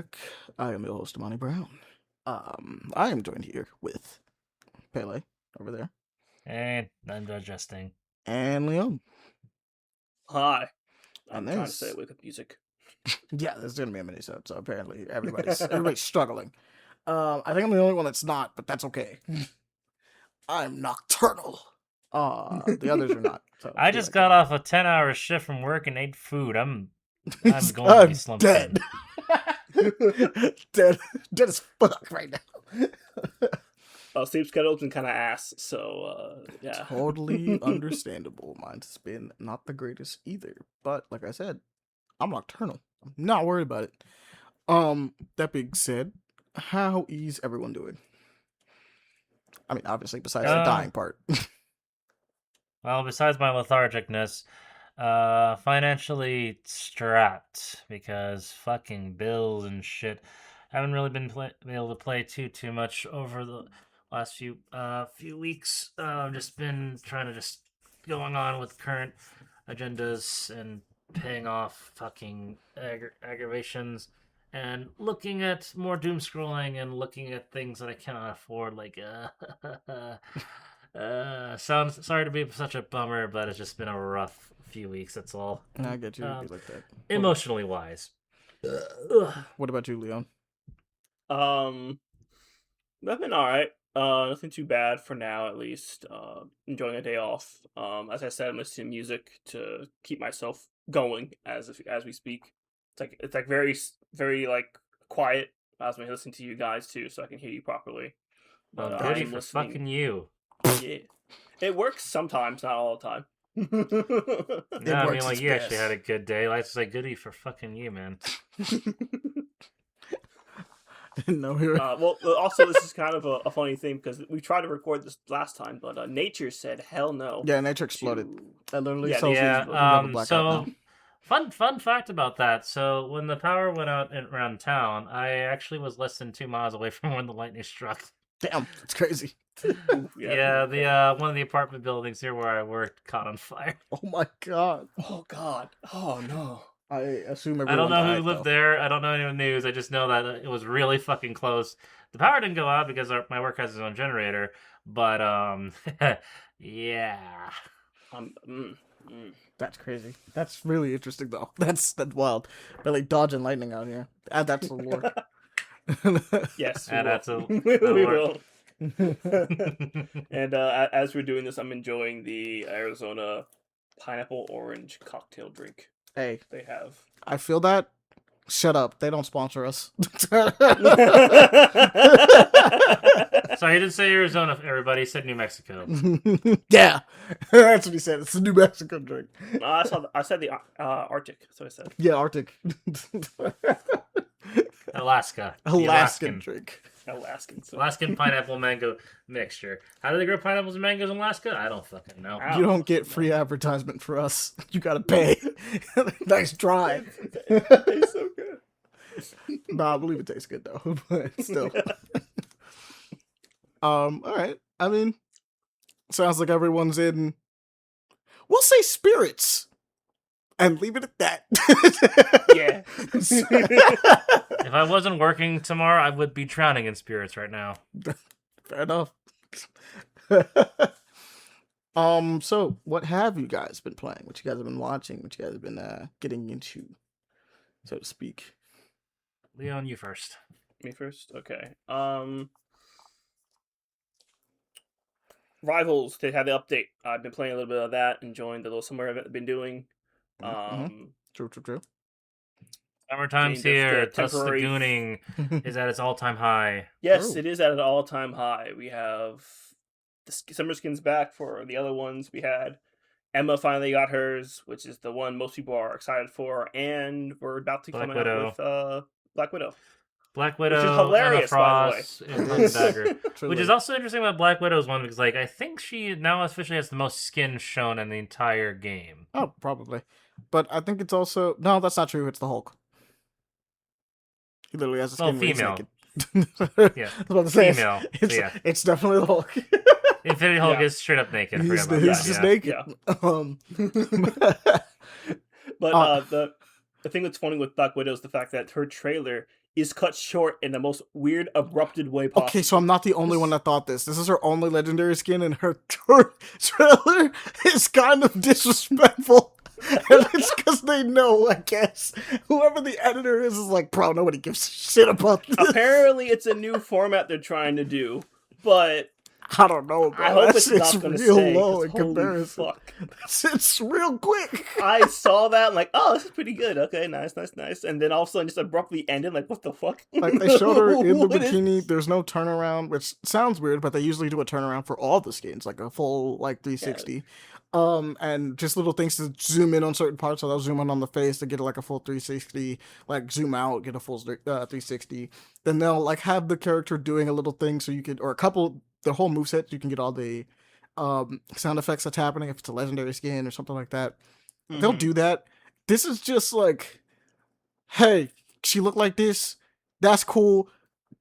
back. I am your host, Ahmani Brown. I am joined here with Pele over there And I'm digesting. and Leon. Hi. And I'm trying to there's- stay awake with music. Yeah, there's gonna be a mini-sode, so apparently everybody's struggling. I think I'm the only one that's not, but that's okay. I'm nocturnal. The others are not. So I be just like got that. off a 10-hour shift from work and ate food. I'm going to be slumped dead. dead as fuck right now. Sleep schedule's been kind of ass, so yeah. Totally understandable. Mine's been not the greatest either, but like I said, I'm nocturnal. I'm not worried about it. That being said, how is everyone doing? I mean, obviously, besides the dying part. Well, besides my lethargicness, financially strapped because fucking bills and shit. Haven't really been able to play too much over the last few weeks. Just been trying to just going on with current agendas and paying off fucking aggravations and looking at more doom scrolling and looking at things that I cannot afford, like sounds sorry to be such a bummer, but it's just been a rough few weeks. That's all. I get you. It'd be like that. Emotionally wise. What about you, Leon? I've been alright. Nothing too bad for now, at least. Enjoying a day off. As I said, I'm listening to music to keep myself going as we speak. It's like very like quiet as I'm listening to you guys too, so I can hear you properly. Well, But goody I'm for listening. fucking you. Yeah, it works sometimes, not all the time. No, I mean, works like, its you actually best. had a good day. Let's say goody for fucking you, man. Didn't know we were. Well, also this is kind of a funny thing because we tried to record this last time, but nature said hell no. Yeah, nature exploded. That literally Yeah, tells Yeah, you we have a blackout so now. fun fact about that. So when the power went out around town, I actually was less than 2 miles away from when the lightning struck. Damn, it's crazy. Yeah, the one of the apartment buildings here where I worked caught on fire. Oh my god. Oh god. Oh no. I assume everyone I don't know died, who lived though. there. I don't know any of the news. I just know that it was really fucking close. The power didn't go out because my work has its own generator. But yeah. That's crazy. That's really interesting, though. That's wild. They're like dodging lightning out here. Add that to the lore. Yes, we And will. that's a we will. And as we're doing this, I'm enjoying the Arizona pineapple orange cocktail drink Hey, they have. I feel that. Shut up. They don't sponsor us. So he didn't say Arizona, everybody. He said New Mexico. Yeah. That's what he said. It's a New Mexico drink. I said the Arctic. That's what I said. Yeah, Arctic. Alaska. The Alaskan drink. Alaskan. So. Alaskan pineapple mango mixture. How do they grow pineapples and mangoes in Alaska? I don't fucking know. Ow. You don't get free advertisement for us. You gotta pay. Nice try. It tastes so good. Nah, I believe it tastes good though, but still. All right. I mean, sounds like everyone's in. We'll say spirits, and leave it at that. Yeah. If I wasn't working tomorrow, I would be drowning in spirits right now. Fair enough. So what have you guys been playing? What you guys have been watching? What you guys have been getting into, so to speak? Leon, you first. Me first? Okay. Rivals, they had the update. I've been playing a little bit of that, enjoying the little summer event I've been doing. True. Summertime's Getting here. the Thus the temporary- gooning is at its all-time high. Yes, True. it is at an all-time high. We have the summer skins back for the other ones. We had Emma finally got hers, which is the one most people are excited for, and we're about to Black come Widow. out with Black Widow. Black Widow, hilarious, Emma by the way. Frost, and Hood Dagger. Truly. Which is also interesting about Black Widow's one because, like, I think she now officially has the most skin shown in the entire game. Oh, probably. But I think it's also no, that's not true. It's the Hulk. He literally has a Well, skin where he's female. naked. Yeah. I was about to say, Female. It's, Yeah. it's definitely the Hulk. Infinity Hulk Yeah. is straight up naked. I He's, forgot about he's that, just yeah. naked. But Uh, the thing that's funny with Black Widow is the fact that her trailer is cut short in the most weird, abrupted way possible. Okay, so I'm not the only one that thought this. This is her only legendary skin, and her trailer is kind of disrespectful. And it's because they know, I guess. Whoever the editor is like, bro, nobody gives a shit about this. Apparently, it's a new format they're trying to do, but I don't know, bro. I hope That it's not shit's going to real stay. low in Holy comparison. fuck. It's real quick. I saw that, I'm like, oh, this is pretty good. Okay, nice. And then all of a sudden, just abruptly ended. Like, what the fuck? Like, they showed her in the What is- bikini. There's no turnaround, which sounds weird, but they usually do a turnaround for all the skins, like a full, like, 360. And just little things to zoom in on certain parts. So they'll zoom in on the face to get like a full 360, like zoom out, get a full 360. Then they'll like have the character doing a little thing so you could, or a couple, the whole moveset, you can get all the sound effects that's happening if it's a legendary skin or something like that. They'll do that. This is just like, hey, she looked like this. That's cool.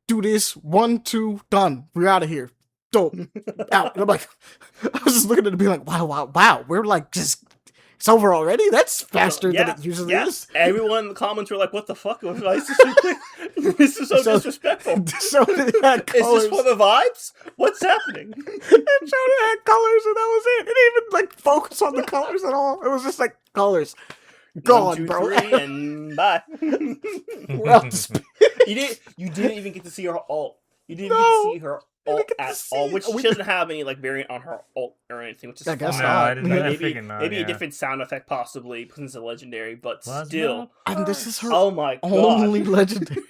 Do this. 1, 2, done. We're out of here. Dope. Out. And I'm like, I was just looking at it and being like, wow. We're like, just, it's over already? That's faster than it usually is. Everyone in the comments were like, what the fuck? Why is this so quick? This is so disrespectful. So it had colors. Is this for the vibes? What's happening? It showed it had colors and that was it. It didn't even like focus on the colors at all. It was just like colors. Gone, 1, 2, bro. 3, and bye. We're out to space. You didn't even get to see her ult. You didn't even get to see her ult at all, which she doesn't have any like variant on her ult or anything, which is I guess fine. not. Maybe a different sound effect possibly since it's a legendary, but still. And this is her Oh my god. only legendary.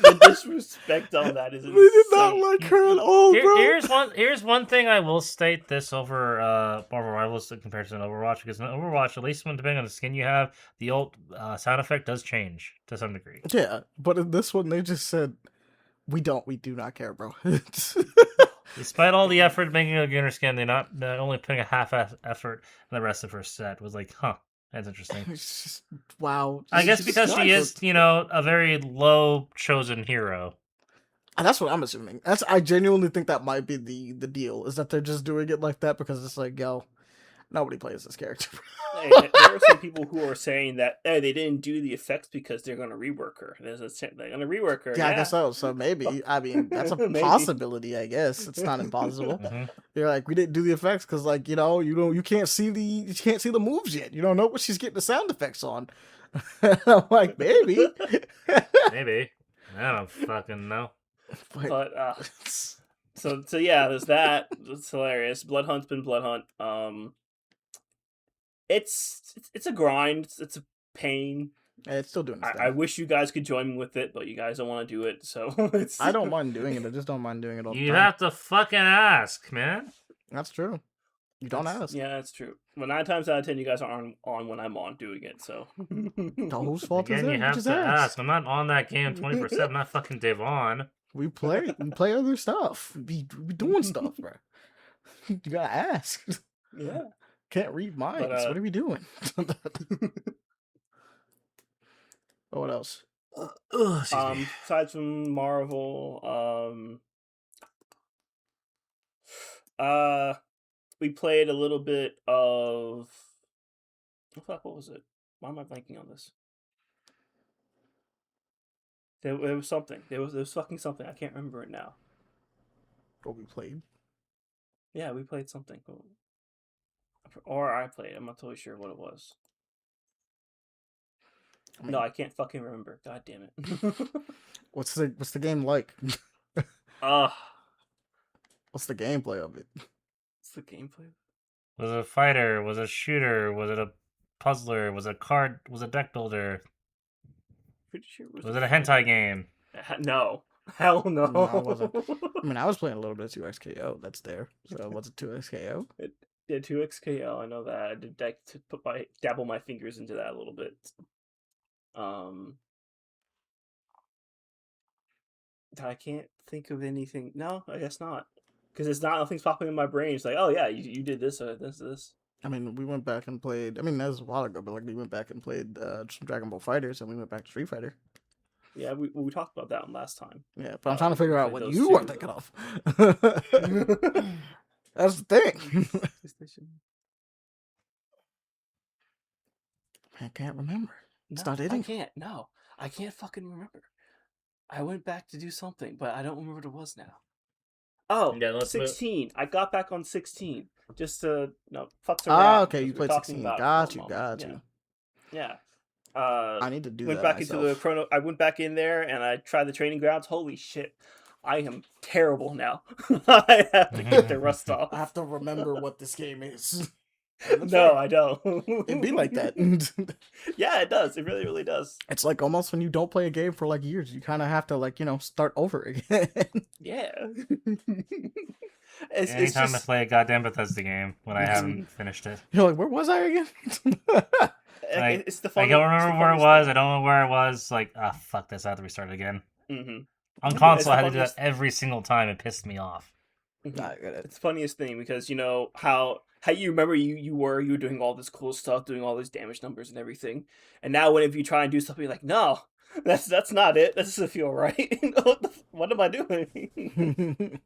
The disrespect on that is insane. We did not like her at all, bro. Here's one thing I will state this over Marvel Rivals in comparison to Overwatch, because in Overwatch, at least when depending on the skin you have, the ult sound effect does change to some degree. Yeah, but in this one they just said we do not care, bro. Despite all the effort making a Gunner skin, they're only putting a half effort in the rest of her set. Was like, huh, that's interesting. It's just, wow. I guess because she is, a very low chosen hero. That's what I'm assuming. I genuinely think that might be the deal, is that they're just doing it like that because it's like, yo, nobody plays this character. Hey, there are some people who are saying that they didn't do the effects because they're going to rework her. They're going to rework her. Yeah, I guess so. So maybe. I mean, that's a Maybe. possibility. I guess it's not impossible. You're like, we didn't do the effects because, like, you can't see the moves yet. You don't know what she's getting the sound effects on. I'm like, maybe. Maybe. I don't fucking know. But so yeah, there's that. It's hilarious. Blood Hunt's been Blood Hunt. It's a grind. It's a pain. It's still doing its I wish you guys could join me with it, but you guys don't want to do it. So it's. I don't mind doing it. I just don't mind doing it all the time. You have to fucking ask, man. That's true. You don't ask. Yeah, that's true. Well, 9 times out of 10, you guys aren't on when I'm on doing it. So whose fault is Again, it? you have just to ask. ask. I'm not on that game 24/7. I'm not fucking Devon. We play other stuff. We doing stuff, bro. You gotta ask. yeah. Can't read minds. But, what are we doing? Oh, what else? Aside from Marvel, we played a little bit of. Oh, fuck, what was it? Why am I blanking on this? There was something. There was fucking something. I can't remember it now. What we played? Yeah, we played something. Or I played. I'm not totally sure what it was. I mean, No, I can't fucking remember. God damn it. what's the game like? What's the gameplay of it? What's the gameplay? Was it a fighter? Was it a shooter? Was it a puzzler? Was it a deck builder? Pretty sure it Was it a hentai game? No. Hell no. No, it wasn't. I mean, I was playing a little bit of 2XKO. That's there. So was it 2XKO? Yeah, 2XKO, I know that. I did to dabble my fingers into that a little bit. I can't think of anything. No, I guess not. Because nothing's popping in my brain. It's like, oh yeah, you did this, this. I mean, we went back and played. I mean, that was a while ago, but like we went back and played some Dragon Ball Fighters, and we went back to Street Fighter. Yeah, we talked about that one last time. Yeah, but I'm trying to figure out what those you two. were thinking of. That's the thing. I can't remember. It's not I hitting. can't. No, I can't fucking remember. I went back to do something, but I don't remember what it was now. Oh, Yeah, let's move. 16. I got back on 16 just to futz Ah, around okay, because you we were played talking 16. about it for a Got you, moment. got Yeah, you. yeah. I need to do Went that back into the myself. chrono. I went back in there and I tried the training grounds. Holy shit, I am terrible now. I have to get the rust off. I have to remember what this game is. No, I don't. It'd be like that. Yeah, it does. It really, really does. It's like almost when you don't play a game for like years, you kind of have to like start over again. Yeah. it's Anytime I just play a goddamn Bethesda game when I haven't finished it. You're like, where was I again? Like, it's the I funny. don't remember where it was. I don't know where it was. Like, fuck this. I have to restart it again. Mm-hmm. On It's console, the I had to do that funniest. every single time. It pissed me off. I get it. It's the funniest thing because you know how you remember you were doing all this cool stuff, doing all these damage numbers and everything, and now whenever you try and do something, you're like, no, that's not it. That doesn't feel right. What am I doing?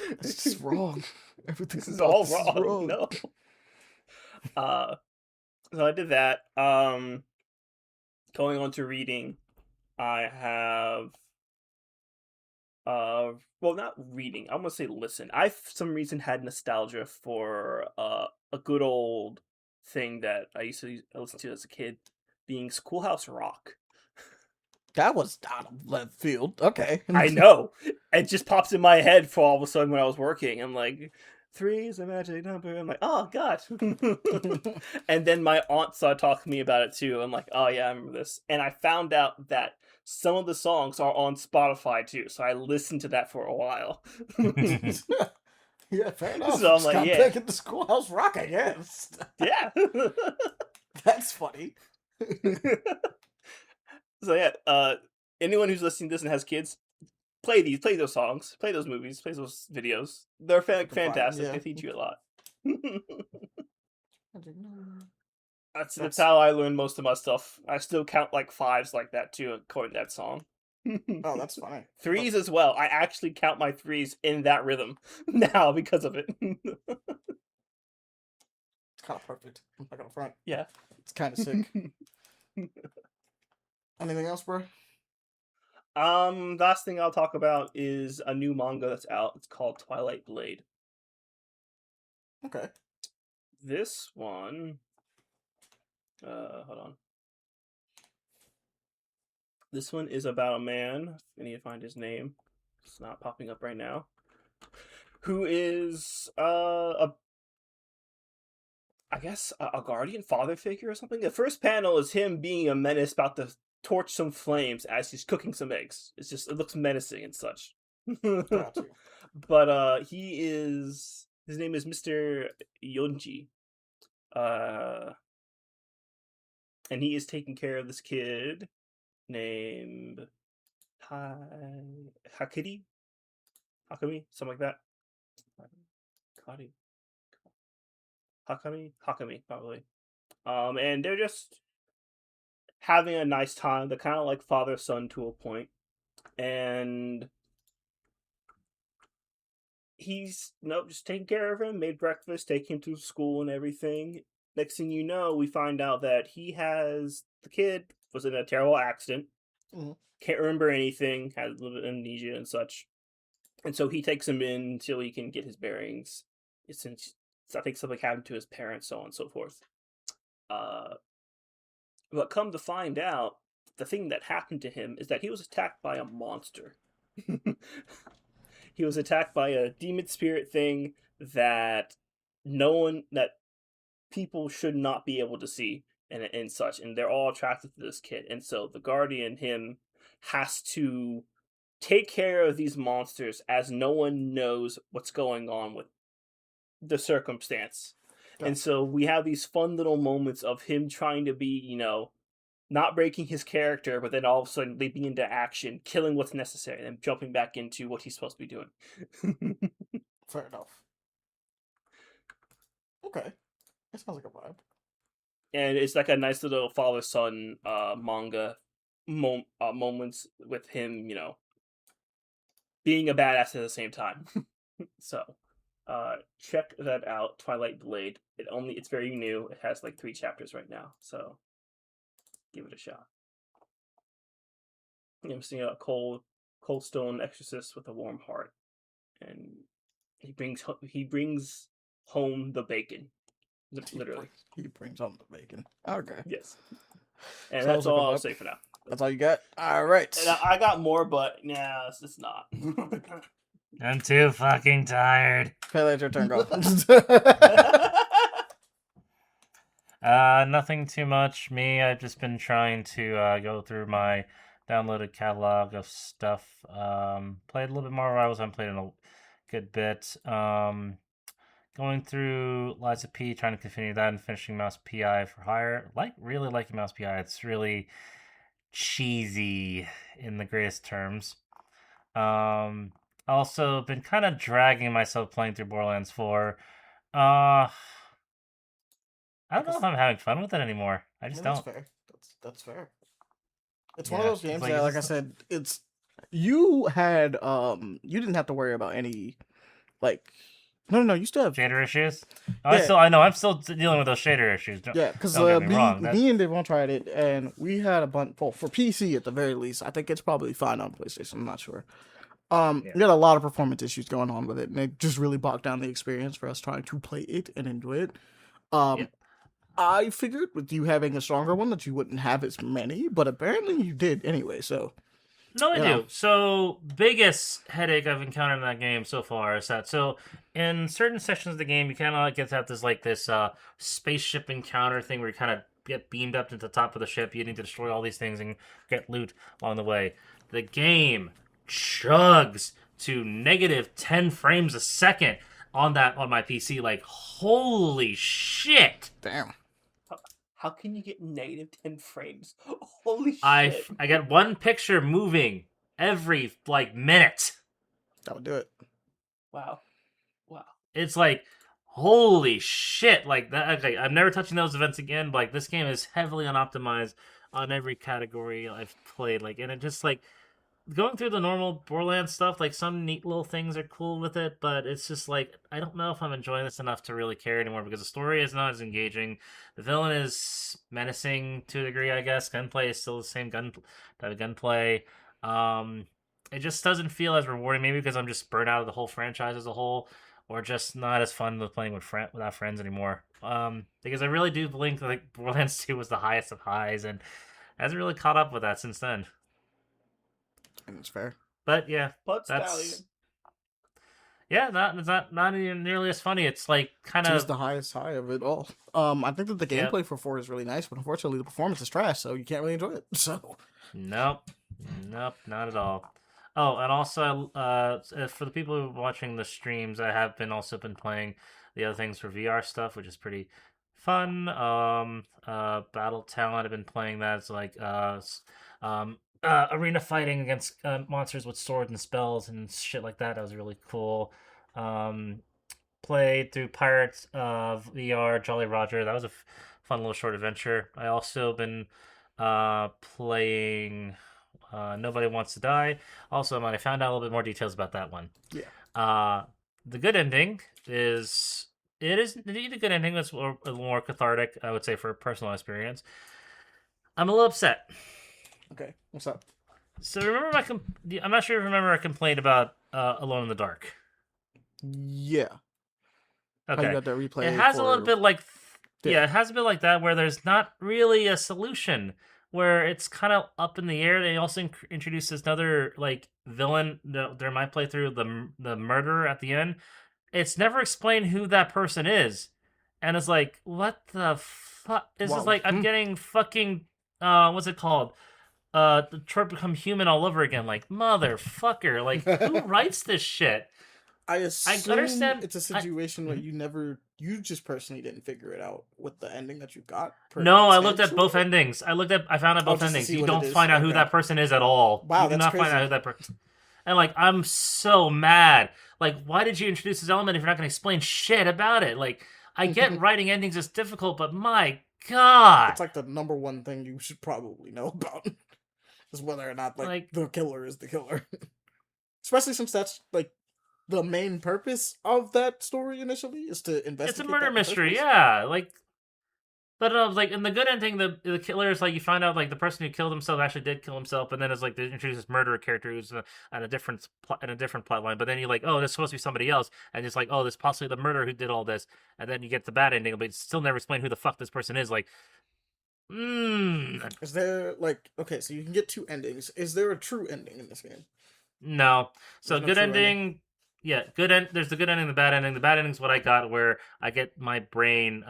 It's just wrong. This is about all this is wrong. No. So I did that. Going on to reading, I have well, not reading. I'm gonna say listen. I for some reason had nostalgia for a good old thing that I used to listen to as a kid, being Schoolhouse Rock. That was out of left field. Okay. I know. It just pops in my head for all of a sudden when I was working. I'm like, 3 is a magic number. I'm like, oh god. And then my aunt started talking to me about it too. I'm like, oh yeah, I remember this. And I found out that some of the songs are on Spotify too. So I listened to that for a while. Yeah, fair enough. So I'm Just like, got yeah. back at the Schoolhouse Rock, I guess. Yeah. That's funny. So yeah, anyone who's listening to this and has kids, play those songs, play those movies, play those videos. They're fantastic. Yeah. They teach you a lot. That's That's- how I learned most of my stuff. I still count like 5s like that too, according to that song. Oh, that's funny. 3s as well. I actually count my 3s in that rhythm now because of it. It's kind of perfect. I'm not gonna front. Yeah. It's kind of sick. Anything else, bro? Last thing I'll talk about is a new manga that's out. It's called Twilight Blade. Okay. This one, hold on. This one is about a man. I need to find his name. It's not popping up right now. Who is I guess a guardian father figure or something. The first panel is him being a menace about to torch some flames as he's cooking some eggs. It looks menacing and such. Got you. But his name is Mr. Yonji. And he is taking care of this kid named Hakami, something like that. Hakami, probably. And they're just having a nice time. They're kind of like father son to a point, and he's just taking care of him, made breakfast, taking him to school and everything. Next thing you know, we find out that the kid was in a terrible accident, can't remember anything, had a little bit of amnesia and such. And so he takes him in until he can get his bearings. Since I think something happened to his parents, so on and so forth. But come to find out, the thing that happened to him is that he was attacked by a monster. He was attacked by a demon spirit thing that people should not be able to see and such, and they're all attracted to this kid. And so the guardian, him, has to take care of these monsters as no one knows what's going on with the circumstance. Yeah. And so we have these fun little moments of him trying to be, not breaking his character, but then all of a sudden leaping into action, killing what's necessary, and jumping back into what he's supposed to be doing. Fair enough. Okay. That sounds like a vibe. And it's like a nice little father-son manga moments with him, being a badass at the same time. So, check that out, Twilight Blade. It's very new. It has like 3 chapters right now, so give it a shot. I'm seeing a cold stone exorcist with a warm heart, and he brings home the bacon, literally. He brings home the bacon. Okay. Yes, and Sounds that's like a all I'll vibe. say for now. That's all you got? All right. And I got more, but nah, it's not. I'm too fucking tired. Pele, it's your turn, go. Nothing too much. Me, I've just been trying to go through my downloaded catalog of stuff. Played a little bit more Rivals. I'm playing a good bit. Going through Lies of P, trying to continue that, and finishing Mouse PI for Hire. Really liking Mouse PI. It's really cheesy in the greatest terms. Also been kind of dragging myself playing through Borderlands 4. I don't know if I'm having fun with it anymore. I just That's don't. fair. That's fair. It's one of Yeah, those games like, that, like I said, it's you had you didn't have to worry about any like no, you still have shader issues. Yeah. I'm still dealing with those shader issues. yeah, because Don't get me wrong. me and Devon tried it, and we had a bunch. Well, for PC at the very least, I think it's probably fine on PlayStation. I'm not sure. Yeah. We had a lot of performance issues going on with it, and it just really bogged down the experience for us trying to play it and enjoy it. Yeah. I figured with you having a stronger one that you wouldn't have as many, but apparently you did anyway. So No, I you do. know. So, biggest headache I've encountered in that game so far is that in certain sections of the game, you kind of get to have this spaceship encounter thing where you kind of get beamed up to the top of the ship. You need to destroy all these things and get loot along the way. The game chugs to negative 10 frames a second on my PC. Like, holy shit! Damn. How can you get negative 10 frames? Holy shit! I get one picture moving every minute. That would do it. Wow. It's like, holy shit! Like that. Okay, I'm never touching those events again. But, this game is heavily unoptimized on every category I've played. And it just going through the normal Borderlands stuff, some neat little things are cool with it, but it's just I don't know if I'm enjoying this enough to really care anymore because the story is not as engaging. The villain is menacing to a degree, I guess. Gunplay is still the same type of gunplay. It just doesn't feel as rewarding, maybe because I'm just burnt out of the whole franchise as a whole, or just not as fun with playing without friends anymore. Because I really do believe Borderlands 2 was the highest of highs, and hasn't really caught up with that since then. And it's fair. But yeah, But that's it's not even nearly as funny. It's kind It's of the highest high of it all. I think that the gameplay for 4 is really nice, but unfortunately the performance is trash, so you can't really enjoy it. So nope, not at all. Oh, and also, for the people who are watching the streams, I have also been playing the other things for VR stuff, which is pretty fun. Battle Talent, I've been playing that. It's arena fighting against monsters with swords and spells and shit like that. That was really cool. Played through Pirates of VR Jolly Roger. That was a fun little short adventure. I also been playing Nobody Wants to Die. Also, I found out a little bit more details about that one. yeah, The good ending is indeed a good ending. That's a little more cathartic, I would say, for a personal experience. I'm a little upset. okay. What's up? So remember I'm not sure if you remember I complained about Alone in the Dark. Yeah. Okay. How you got that replay? It has a little bit it has a bit like that where there's not really a solution, where it's kind of up in the air. They also introduce this other villain during my playthrough, the murderer at the end. It's never explained who that person is, and it's what the fuck is this? I'm getting fucking what's it called? The Detroit Become Human all over again. Motherfucker. Who writes this shit? I understand. It's a situation where you just personally didn't figure it out with the ending that you got. No, I looked at both endings. I found out both endings. You don't find out who that person is at all. Wow, you do not find out who that person. And I'm so mad. Why did you introduce this element if you're not going to explain shit about it? I get writing endings is difficult, but my god, it's the number one thing you should probably know about. Is whether or not the killer is the killer. Especially since that's the main purpose of that story initially is to investigate. It's a murder mystery, yeah. But like in the good ending, the killer is like you find out like the person who killed himself actually did kill himself, but then it's like they introduce this murderer character who's on a different plot line. But then you're like, oh, this is supposed to be somebody else, and it's like, oh, this is possibly the murderer who did all this, and then you get the bad ending, but it's still never explain who the fuck this person is. Like, Is there like okay? So you can get two endings. Is there a true ending in this game? no. So There's no good true ending. Yeah, good end. There's the good ending, the bad ending. The bad ending is what I got, where I get my brain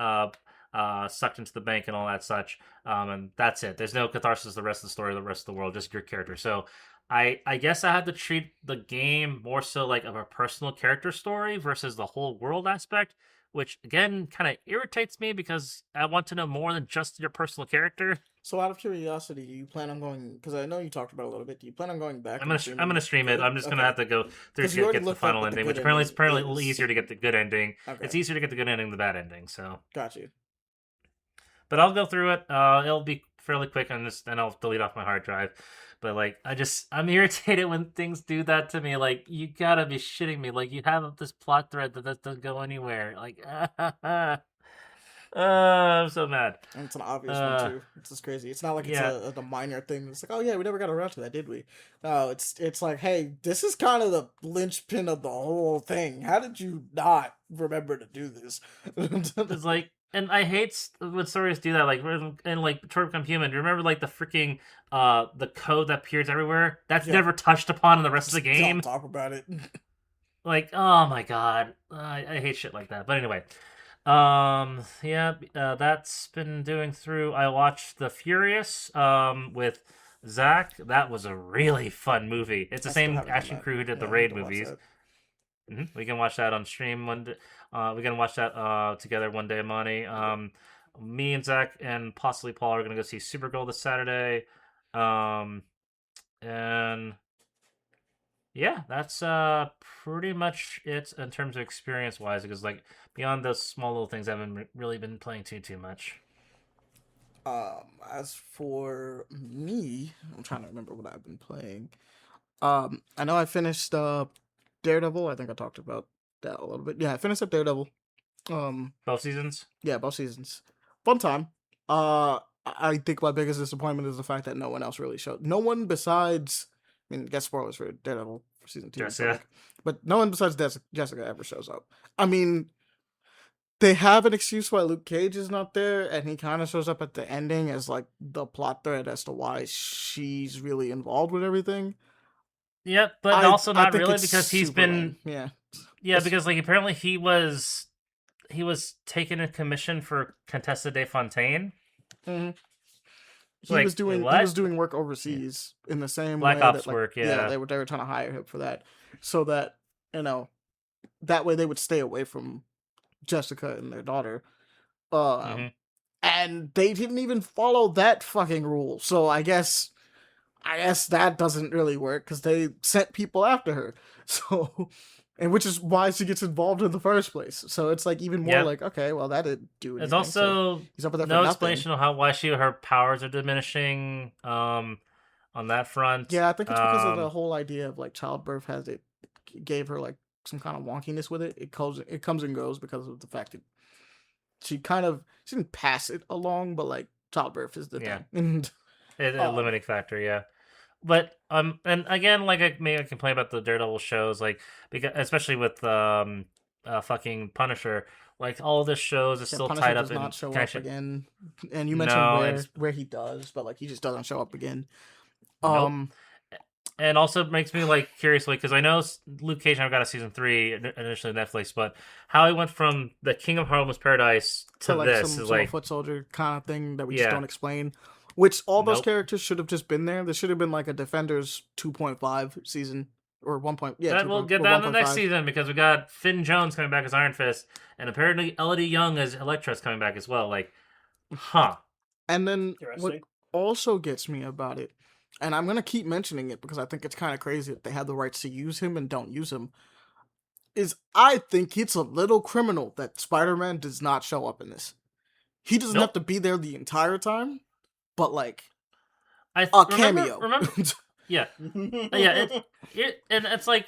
sucked into the bank and all that such. And that's it. There's no catharsis. The rest of the story, the rest of the world, just your character. So I guess I had to treat the game more so like of a personal character story versus the whole world aspect, which again kind of irritates me because I want to know more than just your personal character. So out of curiosity, do you plan on going? Because I know you talked about it a little bit. Do you plan on going back? I'm gonna stream it. I'm just gonna have to go through to get the final ending, which apparently it's a little easier to get the good ending. Okay. It's easier to get the good ending than the bad ending. So Got you. but I'll go through it. It'll be fairly quick on this, and I'll delete off my hard drive. But like, I'm irritated when things do that to me. Like, you gotta be shitting me. Like, you have this plot thread that doesn't go anywhere. Like, I'm so mad. And it's an obvious one too. It's just crazy. It's not like it's a minor thing. It's like, oh yeah, we never got around to that, did we? No, it's like, hey, this is kind of the linchpin of the whole thing. How did you not remember to do this? It's like, and I hate when stories do that. Like, and like Detroit Become Human. Do you remember like the freaking the code that appears everywhere? That's never touched upon in the rest of the game. Don't talk about it. Like, oh my god, I hate shit like that. But anyway. That's been doing through. I watched The Furious with Zach. That was a really fun movie. It's the same action crew who did the Raid movies. We can watch that on stream one day. We can watch that together one day, Ahmani. Me and Zach and possibly Paul are gonna go see Supergirl this Saturday. And yeah, that's pretty much it in terms of experience wise, because like beyond those small little things, I haven't really been playing too much. As for me, I'm trying to remember what I've been playing. I know I finished Daredevil. I think I talked about that a little bit. Yeah, I finished up Daredevil. Both seasons? Yeah, both seasons. Fun time. I think my biggest disappointment is the fact that no one else really showed. No one besides, I mean, guess spoilers for Daredevil for season 2. Jessica. But no one besides Jessica ever shows up. I mean, they have an excuse why Luke Cage is not there, and he kind of shows up at the ending as like the plot thread as to why she's really involved with everything. Yep, but also not really because he's been yeah, because like apparently he was taken a commission for Contessa de Fontaine. Mm-hmm. He Like, was doing work overseas in the same Black way Ops that, like, work. Yeah, they were trying to hire him for that, so that that way they would stay away from Jessica and their daughter. And they didn't even follow that fucking rule. So I guess that doesn't really work because they sent people after her. So, and which is why she gets involved in the first place. So it's like even more like, okay, well that didn't do anything. There's also he's up there no for explanation of why her powers are diminishing. On that front, yeah, I think it's because of the whole idea of like childbirth gave her like some kind of wonkiness with it. It comes and goes because of the fact that she didn't pass it along, but like childbirth is the thing. And a limiting factor, yeah. But and again, like I made a complaint about the Daredevil shows, like because especially with fucking Punisher, like all the shows are still Punisher tied does up not in show up again. And you mentioned where he does, but like he just doesn't show up again. Nope. And also makes me like curious, like because I know Luke Cage never got a season 3 initially on Netflix, but how he went from the King of Harlem's Paradise to like this is like foot soldier kind of thing that we just don't explain. Which all those characters should have just been there. There should have been like a Defenders 2.5 season or 1. Yeah, we'll get that in the next season because we got Finn Jones coming back as Iron Fist, and apparently Elodie Young as Elektra's coming back as well. Like, And then what also gets me about it, and I'm gonna keep mentioning it because I think it's kind of crazy that they have the rights to use him and don't use him, is I think it's a little criminal that Spider-Man does not show up in this. He doesn't have to be there the entire time. But like cameo. Remember? Yeah, yeah. And it's like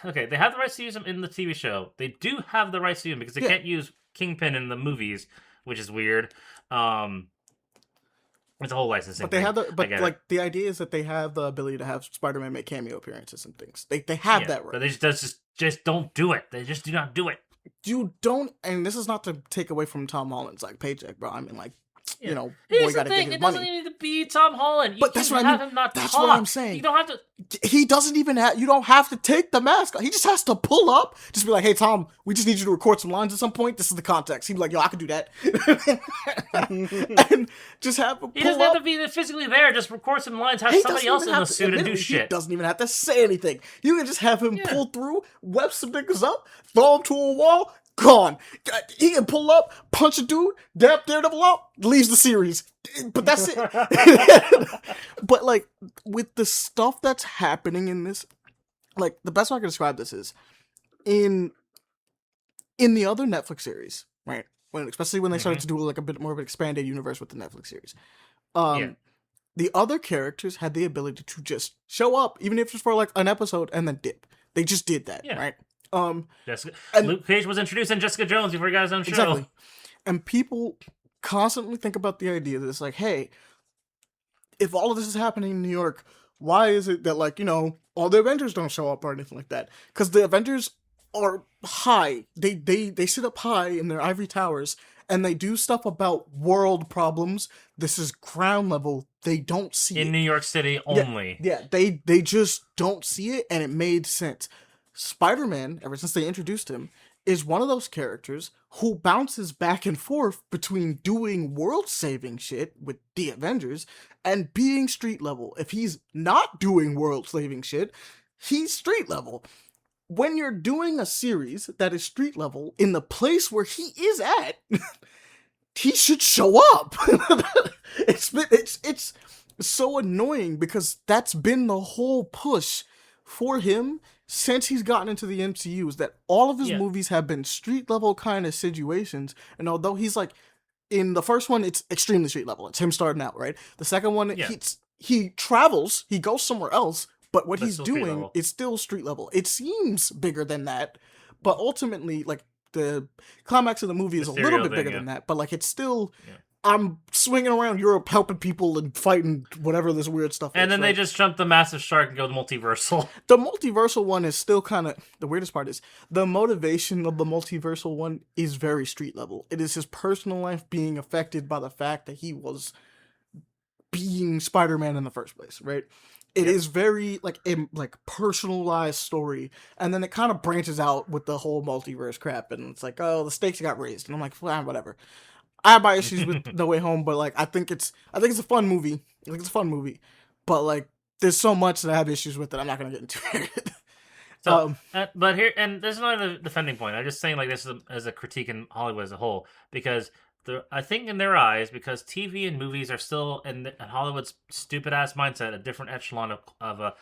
okay, they have the rights to use him in the TV show. They do have the rights to use him because they can't use Kingpin in the movies, which is weird. It's a whole licensing But they thing. have the I but get like it. the idea is that they have the ability to have Spider-Man make cameo appearances and things. They have that right. But they just don't do it. They just do not do it. You don't, and this is not to take away from Tom Holland's like paycheck, bro. I mean, like, you know, boy Here's the gotta get thing: his it doesn't money. even need to be Tom Holland. You But can that's what I have mean. him not That's talk. what I'm saying. You don't have to. He doesn't even have. You don't have to take the mask off. He just has to pull up. Just be like, "Hey, Tom, we just need you to record some lines at some point. This is the context." He'd be like, "Yo, I can do that," and just have him. He pull doesn't up. have to be physically there. Just record some lines. Have He somebody doesn't else even in the have to- suit and do admittedly, shit. He doesn't even have to say anything. You can just have him Yeah. pull through, web some niggas up, throw him to a wall, gone. He can pull up, punch a dude, dap Daredevil out, leaves the series. But that's it. But like with the stuff that's happening in this, like the best way I can describe this is in the other Netflix series, right? Especially when they started to do like a bit more of an expanded universe with the Netflix series. The other characters had the ability to just show up, even if it's for like an episode, and then dip. They just did that, right? Luke Cage was introduced in Jessica Jones before he got his own show. Exactly. And people constantly think about the idea that it's like, hey, if all of this is happening in New York, why is it that, like, you know, all the Avengers don't show up or anything like that? Because the Avengers are high. They sit up high in their ivory towers, and they do stuff about world problems. This is ground level. They don't see it. In New York City only. Yeah, they just don't see it, and it made sense. Spider-Man, ever since they introduced him, is one of those characters who bounces back and forth between doing world-saving shit with the Avengers and being street level. If he's not doing world-saving shit, he's street level. When you're doing a series that is street level in the place where he is at, he should show up. It's so annoying because that's been the whole push for him since he's gotten into the MCU, is that all of his movies have been street level kind of situations. And although he's like, in the first one, it's extremely street level. It's him starting out, right? The second one, he travels, he goes somewhere else, but what he's doing is still street level. It seems bigger than that, but ultimately, like, the climax of the movie is a little bit bigger than that, but like, it's still... I'm swinging around Europe helping people and fighting whatever this weird stuff is. And then they just jump the massive shark and go to multiversal. The multiversal one is still kind of... The weirdest part is the motivation of the multiversal one is very street level. It is his personal life being affected by the fact that he was being Spider-Man in the first place, right? It is very like a personalized story, and then it kind of branches out with the whole multiverse crap, and it's like, oh, the stakes got raised, and I'm like, well, whatever. I have my issues with No Way Home, but like I think it's a fun movie. I think it's a fun movie, but like there's so much that I have issues with that I'm not gonna get into it. So, but here, and this is not a defending point. I'm just saying, like, this is as a critique in Hollywood as a whole, because I think in their eyes, because TV and movies are still in Hollywood's stupid ass mindset, a different echelon of a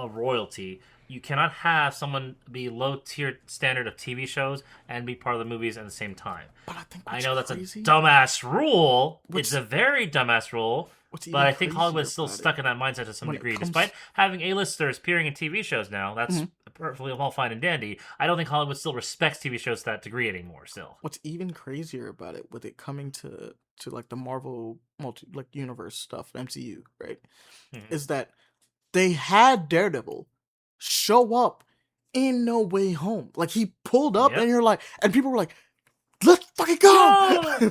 royalty. You cannot have someone be low tier standard of TV shows and be part of the movies at the same time. But I think I know that's a dumbass rule. It's a very dumbass rule. But I think Hollywood's still stuck in that mindset to some degree. Despite having A-listers appearing in TV shows now, that's perfectly all fine and dandy. I don't think Hollywood still respects TV shows to that degree anymore. Still, what's even crazier about it, with it coming to like the Marvel universe stuff, MCU, right, is that they had Daredevil show up in No Way Home. Like, he pulled up, and you're like, and people were like, "Let's fucking go!"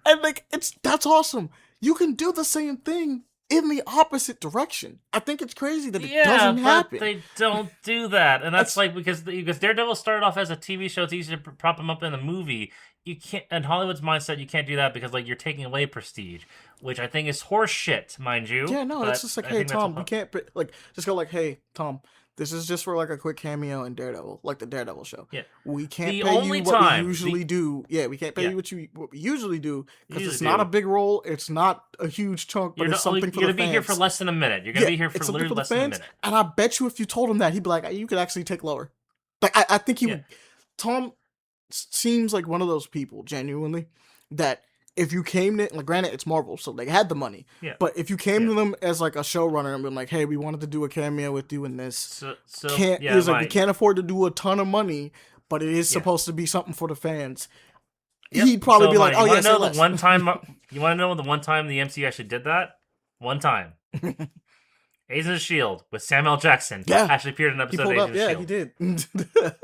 And like, that's awesome. You can do the same thing in the opposite direction. I think it's crazy that it doesn't happen. They don't do that, and that's like because Daredevil started off as a TV show. It's easy to prop him up in a movie. You can't, in Hollywood's mindset, you can't do that because like you're taking away prestige, which I think is horse shit, mind you. Yeah, no, it's just like, hey Tom, we can't like just go like, hey Tom, this is just for like a quick cameo in Daredevil, like the Daredevil show. Yeah, we can't pay you what we usually do. Yeah, we can't pay you what we usually do because it's not a big role. It's not a huge chunk, but it's something for the fans. You're gonna be here for less than a minute. You're gonna be here for literally less than a minute. And I bet you if you told him that, he'd be like, you could actually take lower. Like I think he would. Tom seems like one of those people, genuinely, that if you came to, like, granted it's Marvel, so they had the money, but if you came to them as like a showrunner and been like, hey, we wanted to do a cameo with you in this, we can't afford to do a ton of money, but it is supposed to be something for the fans. Yep. he'd probably So, be like, Ahmani, "Oh you yeah, want to say know less." the one time? You want to know the one time the MCU actually did that? One time. Agents of Shield with Samuel Jackson Yeah, actually appeared in an he episode of pulled up. Agents of Yeah, he Shield. did. And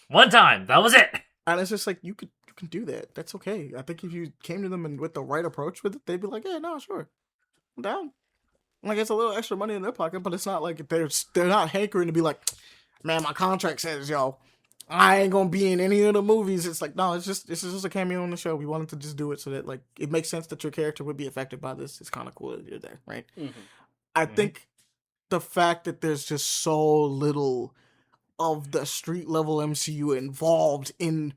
One time. That was it. it's just like you can do that. That's okay. I think if you came to them and with the right approach with it, they'd be like, "Yeah, no, sure, I'm down." Like it's a little extra money in their pocket, but it's not like they're not hankering to be like, "Man, my contract says, yo, I ain't gonna be in any of the movies." It's like, no, this is just a cameo on the show. We wanted to just do it so that like it makes sense that your character would be affected by this. It's kind of cool that you're there, right? Mm-hmm. I think the fact that there's just so little of the street level MCU involved in,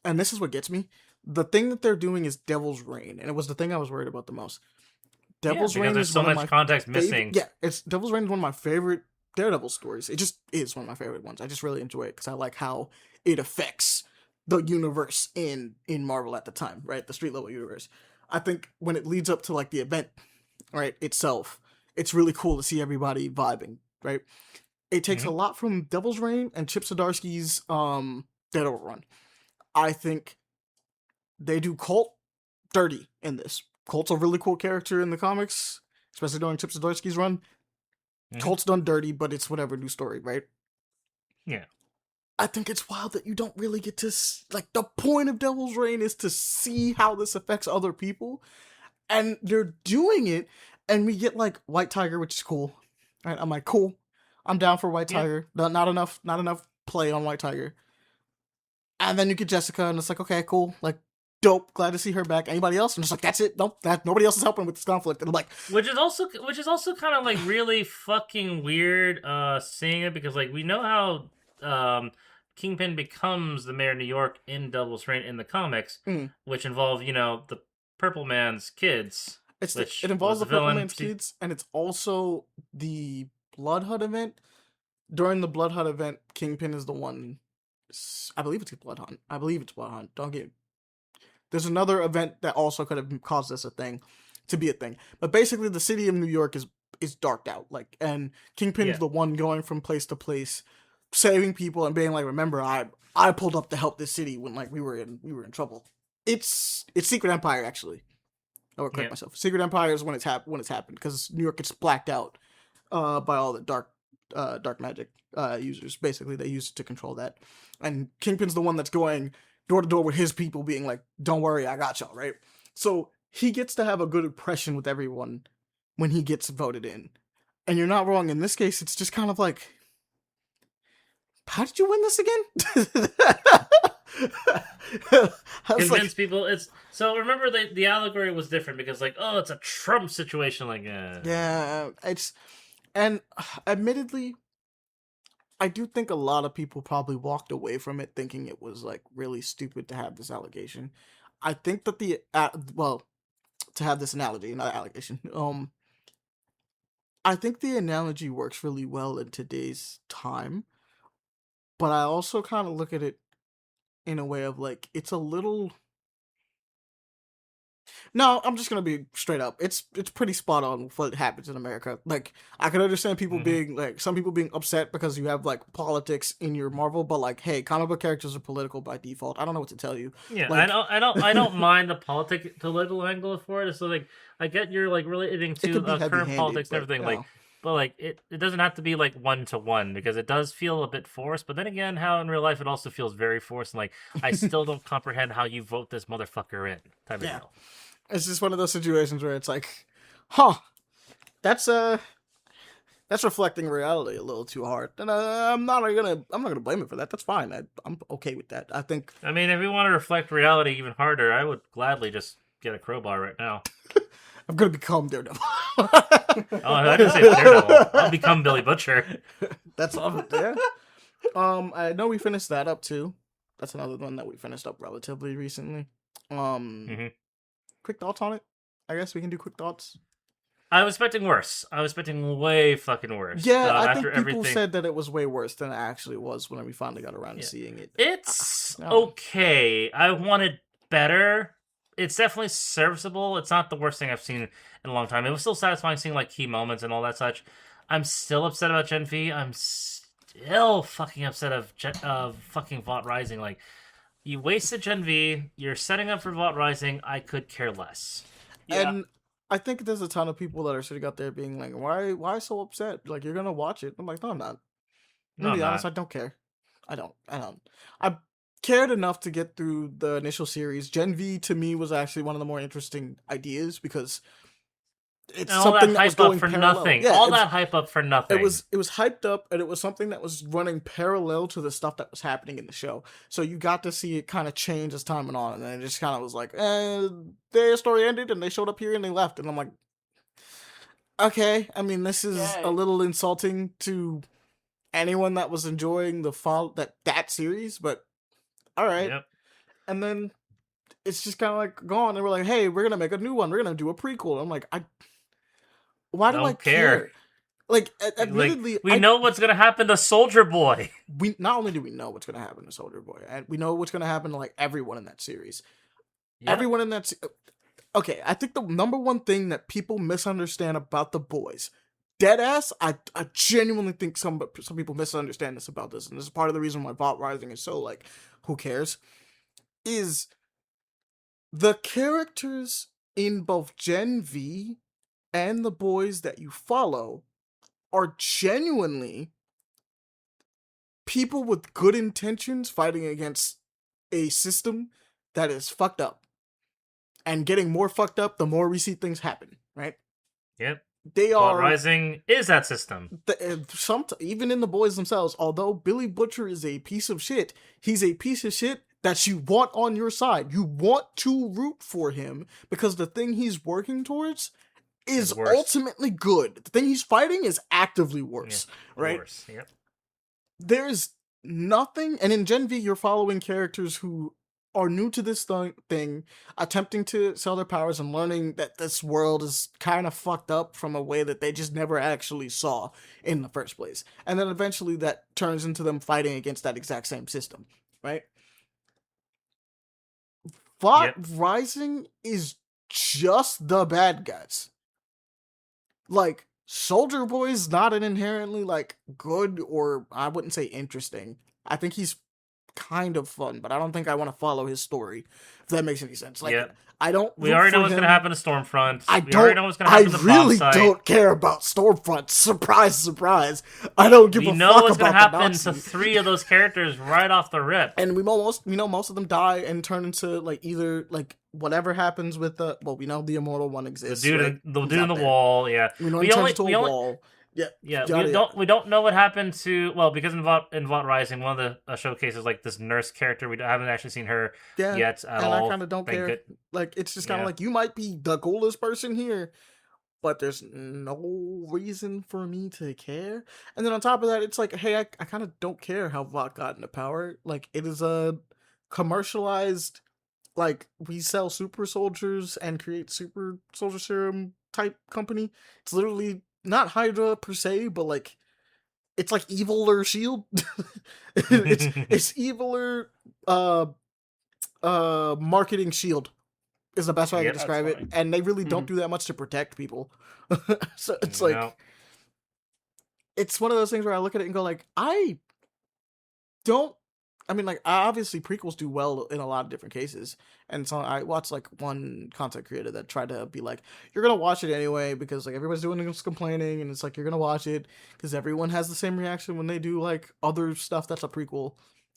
and this is what gets me. The thing that they're doing is Devil's Reign, and it was the thing I was worried about the most. Devil's because Reign there's is so one of much my context favorite. missing. Yeah, it's Devil's Reign is one of my favorite Daredevil stories. It just is one of my favorite ones. I just really enjoy it because I like how it affects the universe in Marvel at the time, right? The street level universe. I think when it leads up to like the event, right itself, it's really cool to see everybody vibing, right? It takes a lot from Devil's Reign and Chip Zdarsky's Daredevil run. I think they do Colt dirty in this. Colt's a really cool character in the comics, especially during Chip Zdarsky's run. Colt's done dirty, but it's whatever, new story, right? Yeah. I think it's wild that you don't really get to like the point of Devil's Reign is to see how this affects other people, and they're doing it, and we get like White Tiger, which is cool. Right? I'm like, cool. I'm down for White Tiger. Not enough play on White Tiger. And then you get Jessica, and it's like, okay, cool, like, dope. Glad to see her back. Anybody else? I'm just like, that's it. Nope, nobody else is helping with this conflict. And I'm like, which is also kind of like really fucking weird. Seeing it because like we know how Kingpin becomes the mayor of New York in Devil's Reign in the comics, which involve the Purple Man's kids. It involves the Purple Man's kids, and it's also the Blood Hut event. During the Blood Hut event, Kingpin is the one. I believe it's Blood Hunt. Don't get. There's another event that also could have caused this to be a thing. But basically, the city of New York is darked out. Like, and Kingpin's the one going from place to place, saving people and being like, "Remember, I pulled up to help this city when like we were in trouble." It's Secret Empire actually. I would correct myself. Secret Empire is when it's happened because New York gets blacked out by all the dark magic users. Basically, they use it to control that. And Kingpin's the one that's going door to door with his people, being like, "Don't worry, I got y'all," right? So he gets to have a good impression with everyone when he gets voted in. And you're not wrong. In this case, it's just kind of like, how did you win this again? Convince people it's so. Remember, the allegory was different because like, oh, it's a Trump situation. Like, yeah, and admittedly, I do think a lot of people probably walked away from it thinking it was like really stupid to have this allegation. I think that to have this analogy, not allegation. I think the analogy works really well in today's time, but I also kind of look at it in a way of like it's a little. No, I'm just gonna be straight up. It's pretty spot on what happens in America. Like I can understand people being like some people being upset because you have like politics in your Marvel, but like, hey, comic book characters are political by default. I don't know what to tell you. Yeah, like, I don't mind the political angle for it. So like, I get you're like relating to current politics and everything. Like, but like it doesn't have to be like 1-to-1 because it does feel a bit forced. But then again, how in real life it also feels very forced. And like, I still don't comprehend how you vote this motherfucker in type of deal. It's just one of those situations where it's like, huh, that's reflecting reality a little too hard, and I'm not gonna blame it for that. That's fine. I'm okay with that. I mean, if we want to reflect reality even harder, I would gladly just get a crowbar right now. I'm gonna become Daredevil. I didn't say Daredevil. I'll become Billy Butcher. That's all. Yeah. I know we finished that up too. That's another one that we finished up relatively recently. Quick thoughts on it? I guess we can do quick thoughts. I was expecting worse. I was expecting way fucking worse. Yeah, I think people said that it was way worse than it actually was when we finally got around to seeing it. It's okay. I wanted better. It's definitely serviceable. It's not the worst thing I've seen in a long time. It was still satisfying seeing like key moments and all that such. I'm still upset about Gen V. I'm still fucking upset of fucking Vought Rising. Like, You wasted Gen V. You're setting up for Vault Rising. I could care less. Yeah. And I think there's a ton of people that are sitting out there being like, why so upset? Like, you're gonna watch it. I'm like, no, I'm not. No, To I'm be honest, not. I don't care. I don't. I cared enough to get through the initial series. Gen V to me was actually one of the more interesting ideas because it's And all that something that was hype up going for parallel. nothing. Yeah, All that hype up for nothing. it was hyped up, and it was something that was running parallel to the stuff that was happening in the show. So you got to see it kind of change as time went on, and then it just kind of was like, their story ended, and they showed up here and they left, and I'm like, okay. I mean, this is Yeah. a little insulting to anyone that was enjoying that series, but all right. Yep. And then it's just kind of like gone, and we're like, hey, we're gonna make a new one. We're gonna do a prequel. I'm like, why do I Don't care. Like, admittedly, we know what's gonna happen to Soldier Boy. we not only do we know what's gonna happen to Soldier Boy, and we know what's gonna happen to like everyone in that series. Yep. Everyone in that. Okay, I think the number one thing that people misunderstand about the boys, deadass, I genuinely think some people misunderstand this about this, and this is part of the reason why Vault Rising is so like, who cares? Is the characters in both Gen V and the boys that you follow are genuinely people with good intentions fighting against a system that is fucked up. And getting more fucked up the more we see things happen, right? Yep. They Vault are Rising is that system. Even in the boys themselves, although Billy Butcher is a piece of shit, he's a piece of shit that you want on your side. You want to root for him because the thing he's working towards is worse. ultimately good. The thing he's fighting is actively worse, right? Worse. Yep. There's nothing, and in Gen V, you're following characters who are new to this thing, attempting to sell their powers and learning that this world is kind of fucked up from a way that they just never actually saw in the first place. And then eventually that turns into them fighting against that exact same system, right? Vault Rising is just the bad guys. Like, Soldier Boy's not an inherently, like, good or, I wouldn't say interesting. I think he's kind of fun, but I don't think I want to follow his story, if that makes any sense. Like, I don't. We already know what's going to happen to Stormfront. We already know what's going to happen to I really Bombsite. don't care about Stormfront. Surprise, surprise. I don't give a fuck about the Nazis. We know what's going to happen to 3 of those characters right off the rip. And we know most of them die and turn into, like, either, like, whatever happens with the... Well, we know the Immortal One exists. The dude, right? the dude in the wall, yeah. We know he turns into a wall. Yeah. We don't know what happened to, well, because in Vault Rising, one of the showcases, like, this nurse character, we haven't actually seen her yet at all. And I kind of don't care. Like, it's just kind of like, you might be the coolest person here, but there's no reason for me to care. And then on top of that, it's like, hey, I kind of don't care how Vought got into power. Like, it is a commercialized, like, we sell super soldiers and create super soldier serum type company. It's literally not Hydra per se, but like, it's like eviler Shield. it's eviler marketing Shield is the best way I can describe it. And they really don't do that much to protect people. So it's like, it's one of those things where I look at it and go like, obviously prequels do well in a lot of different cases. And so I watched like one content creator that tried to be like, you're going to watch it anyway because like everybody's doing this complaining, and it's like, you're going to watch it because everyone has the same reaction when they do like other stuff that's a prequel,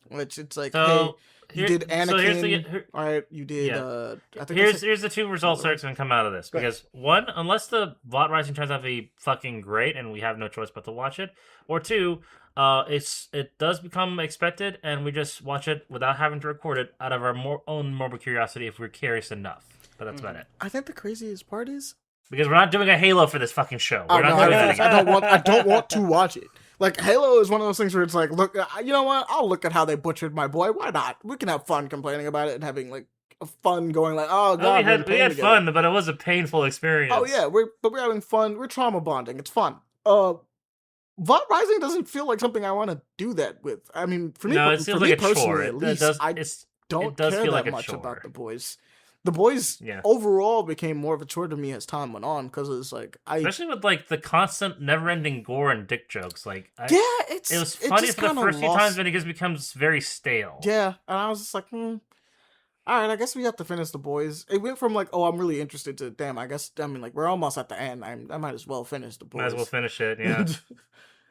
which it's like, so, hey, you did Anakin, all right, you did, I think here's the 2 results that are going to come out of this. Because 1, unless the Vault Rising turns out to be fucking great and we have no choice but to watch it, or 2, it does become expected, and we just watch it without having to record it out of our own morbid curiosity if we're curious enough. But that's about it. I think the craziest part is because we're not doing a Halo for this fucking show. We're not doing that again. I don't want to watch it. Like, Halo is one of those things where it's like, look, you know what? I'll look at how they butchered my boy. Why not? We can have fun complaining about it and having like fun going like, oh god, we had fun, but it was a painful experience. Oh yeah, we're having fun. We're trauma bonding. It's fun. Vault Rising doesn't feel like something I want to do that with. I mean, for me, it feels like a chore. At least, I don't care that much about the boys. The Boys Yeah. overall became more of a chore to me as time went on because it's like Especially with like the constant, never-ending gore and dick jokes. Like, it was funny just for the kinda first few lost. times, but it just becomes very stale. Yeah, and I was just like, all right, I guess we have to finish The Boys. It went from like, oh, I'm really interested to, damn, I mean, like, we're almost at the end. I might as well finish The Boys. Might as well finish it. Yeah.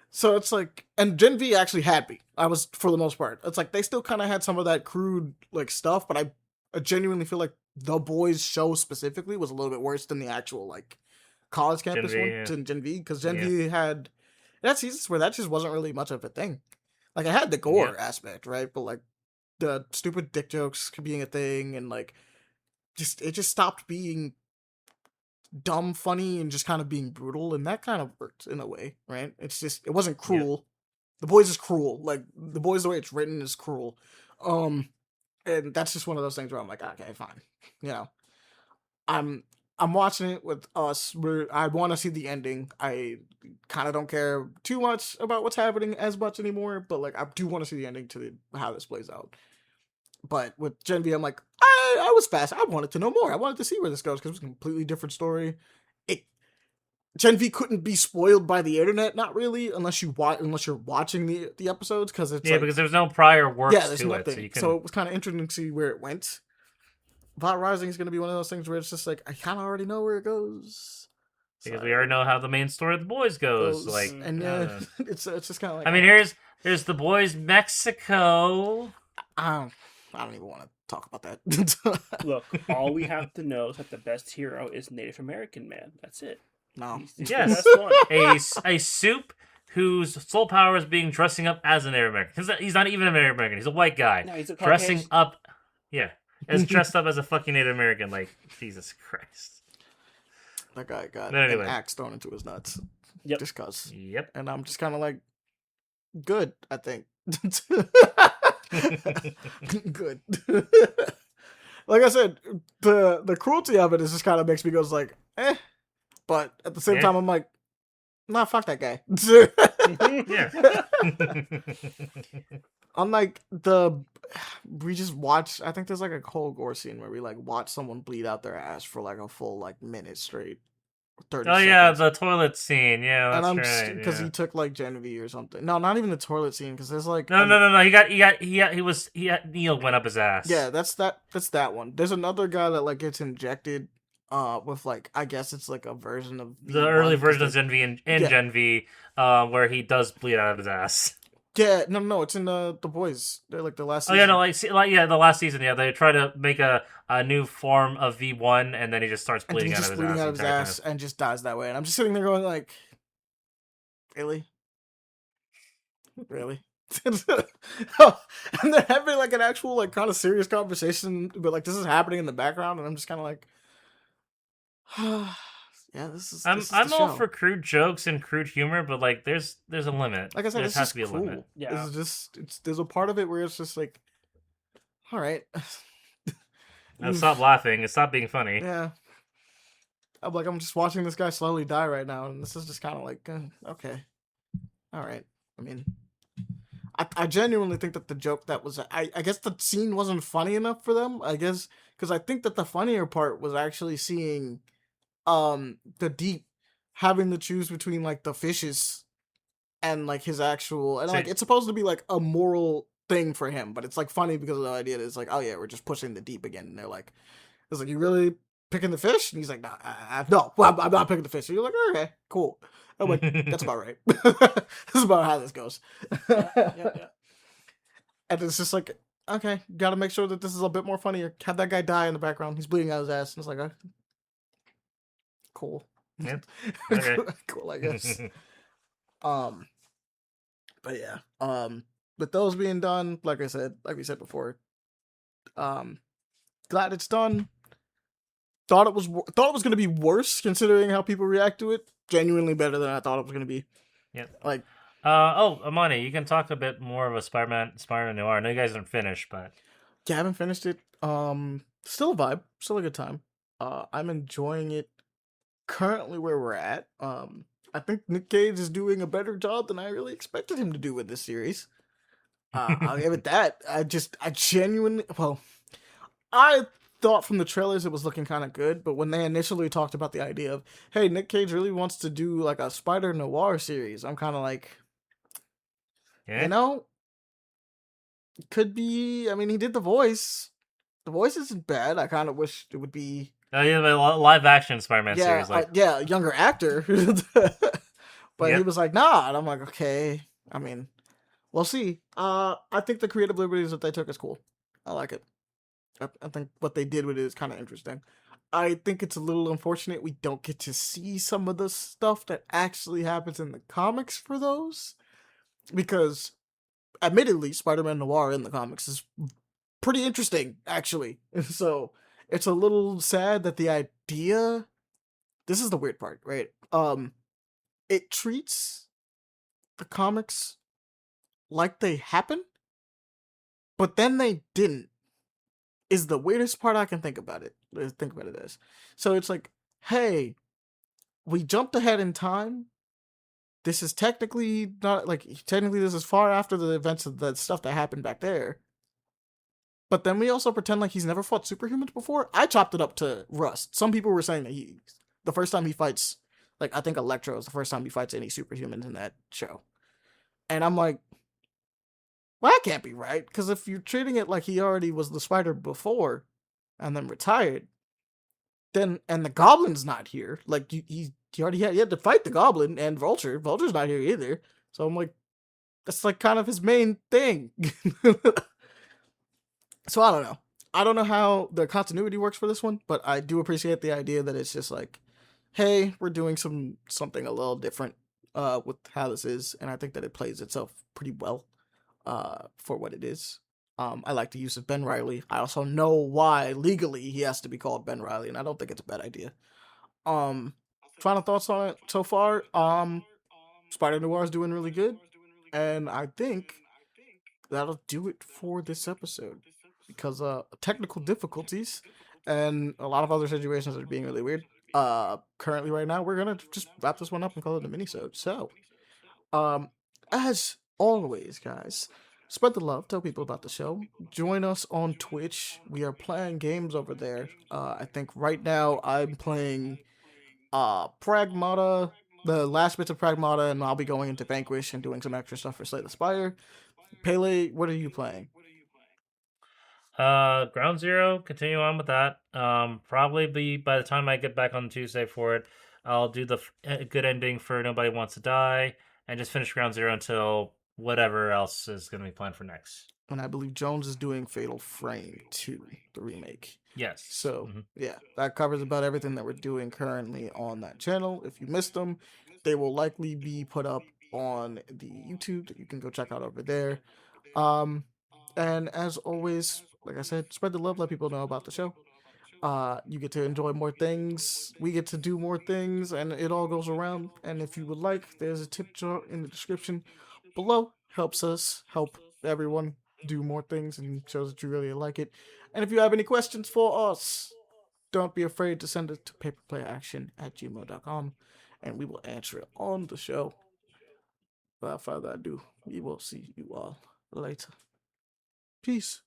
So it's like, and Gen V actually had me. I was, for the most part. It's like, they still kind of had some of that crude, like, stuff, but I genuinely feel like The Boys show specifically was a little bit worse than the actual, like, college campus V, one, yeah. Gen V, because Gen V had, that seasons where that just wasn't really much of a thing. Like, I had the gore aspect, right? But, like, the stupid dick jokes being a thing, and, like, it just stopped being dumb funny and just kind of being brutal, and that kind of worked in a way, right? It's just, it wasn't cruel. The Boys is cruel. Like, The Boys, the way it's written is cruel. And that's just one of those things where I'm like, okay, fine. You know, I'm watching it with us where I want to see the ending. I kind of don't care too much about what's happening as much anymore, but like, I do want to see the ending to how this plays out. But with Gen V, I'm like, I was fast. I wanted to know more. I wanted to see where this goes because it was a completely different story. Gen V couldn't be spoiled by the internet, not really, unless you're watching the episodes, because it's because there's no prior works there's to nothing. it, so it was kind of interesting to see where it went. Bot Rising is going to be one of those things where it's just like, I kind of already know where it goes. because we already know how the main story of The Boys goes. Like, and it's just kind of like, I mean, here's The Boys Mexico. I don't even want to talk about that. Look, all we have to know is that the best hero is Native American man. That's it. No. He's Yes. the best one. A soup whose sole power is being dressing up as an Native American. He's not even an Native American. He's a white guy. No, he's a dressing Caucasian. up. Yeah. As dressed up as a fucking Native American. Like, Jesus Christ. That guy got But anyway. an axe thrown into his nuts. Yep. Just cause. Yep. And I'm just kind of like, good, I think. Good. Like I said, the cruelty of it is just kind of makes me goes like, eh. But at the same time, I'm like, nah, fuck that guy. Unlike we just watch, I think there's like a whole gore scene where we like watch someone bleed out their ass for like a full like minute straight. 30 oh seconds. yeah, the toilet scene. Yeah, that's and I'm right. because he took like Genevieve or something. No, not even the toilet scene because there's like No. Neil went up his ass. Yeah, that's that one. There's another guy that like gets injected with like, I guess it's like a version of the V1, early version of 'cause Gen V and Gen V, where he does bleed out of his ass. Yeah, no, it's in the Boys. They're like the last Oh season. yeah, the last season. Yeah, they try to make a new form of V1, and then he just starts and then bleeding he out just of his bleeding ass. out of his ass and just dies that way. And I'm just sitting there going like, really? Really? And they're having like an actual like kind of serious conversation, but like this is happening in the background, and I'm just kind of like, yeah, this is. I'm all for crude jokes and crude humor, but like there's a limit. Like I said, there it's has just to be a cool. limit. Yeah, there's a part of it where it's just like, all right. And stop laughing. And stop being funny. Yeah. I'm just watching this guy slowly die right now, and this is just kind of like, okay, all right. I mean, I genuinely think that the joke that was, I guess the scene wasn't funny enough for them. I guess because I think that the funnier part was actually seeing, the Deep having to choose between like the fishes and like his actual, and like it's supposed to be like a moral thing for him, but it's like funny because of the idea that it's like, oh yeah, we're just pushing the Deep again, and they're like, it's like, you really picking the fish? And he's like, no, I'm not picking the fish. And you're like, okay, cool. I'm like, that's about right. This is about how this goes. yeah. And it's just like, okay, gotta make sure that this is a bit more funnier. Have that guy die in the background. He's bleeding out his ass. And it's like, cool. Yeah. Okay. Cool, I guess. But yeah. With those being done, like we said before, glad it's done. Thought it was gonna be worse considering how people react to it. Genuinely better than I thought it was gonna be. Yep. Like, Ahmani, you can talk a bit more of a Spider-Man Noir. I know you guys aren't finished, but yeah, I haven't finished it. Still a vibe, still a good time. I'm enjoying it. Currently, where we're at, I think Nick Cage is doing a better job than I really expected him to do with this series. I'll give it that. I genuinely, I thought from the trailers it was looking kind of good, but when they initially talked about the idea of, hey, Nick Cage really wants to do like a Spider Noir series, I'm kind of like, Yeah. you know, could be. I mean, he did the voice. The voice isn't bad. I kind of wish it would be. Oh yeah, the live action Spider-Man series, like Yeah, a younger actor. But he Yep. was like, nah, and I'm like, okay. I mean, we'll see. I think the creative liberties that they took is cool. I like it. I think what they did with it is kind of interesting. I think it's a little unfortunate we don't get to see some of the stuff that actually happens in the comics for those, because admittedly, Spider-Man Noir in the comics is pretty interesting, actually. So it's a little sad that the idea. This is the weird part, right? It treats the comics like they happen, but then they didn't. Is the weirdest part I can think about it. Think about it as. So it's like, hey, we jumped ahead in time. This is technically not like technically this is far after the events of the stuff that happened back there. But then we also pretend like he's never fought superhumans before. I chopped it up to Rust. Some people were saying that the first time he fights, like I think Electro is the first time he fights any superhumans in that show. And I'm like, well, that can't be right, because if you're treating it like he already was the Spider before, and then retired, then and the Goblin's not here. Like he already had to fight the Goblin and Vulture. Vulture's not here either. So I'm like, that's like kind of his main thing. So I don't know. I don't know how the continuity works for this one, but I do appreciate the idea that it's just like, hey, we're doing something a little different with how this is, and I think that it plays itself pretty well for what it is. I like the use of Ben Riley. I also know why legally he has to be called Ben Riley, and I don't think it's a bad idea. Um, Final thoughts on it so far. Spider Noir is doing really good, and I think that'll do it for this episode, because technical difficulties and a lot of other situations are being really weird. Currently right now we're gonna just wrap this one up and call it a mini-sode. So um as always, guys, spread the love, tell people about the show, join us on Twitch. We are playing games over there. I think right now I'm playing Pragmata, the last bits of Pragmata, and I'll be going into Vanquish and doing some extra stuff for Slay the Spire. Pele, what are you playing? Ground Zero, continue on with that. Probably be by the time I get back on Tuesday for it, I'll do the good ending for Nobody Wants to Die, and just finish Ground Zero until whatever else is going to be planned for next. And I believe Jones is doing Fatal Frame 2, the remake. Yes. So, yeah, that covers about everything that we're doing currently on that channel. If you missed them, they will likely be put up on the YouTube that you can go check out over there. And as always, like I said, spread the love, let people know about the show. You get to enjoy more things, we get to do more things, and it all goes around. And if you would like, there's a tip jar in the description below. Helps us help everyone do more things and shows that you really like it. And if you have any questions for us, don't be afraid to send it to paperplayaction@gmail.com, and we will answer it on the show. Without further ado, we will see you all later. Peace.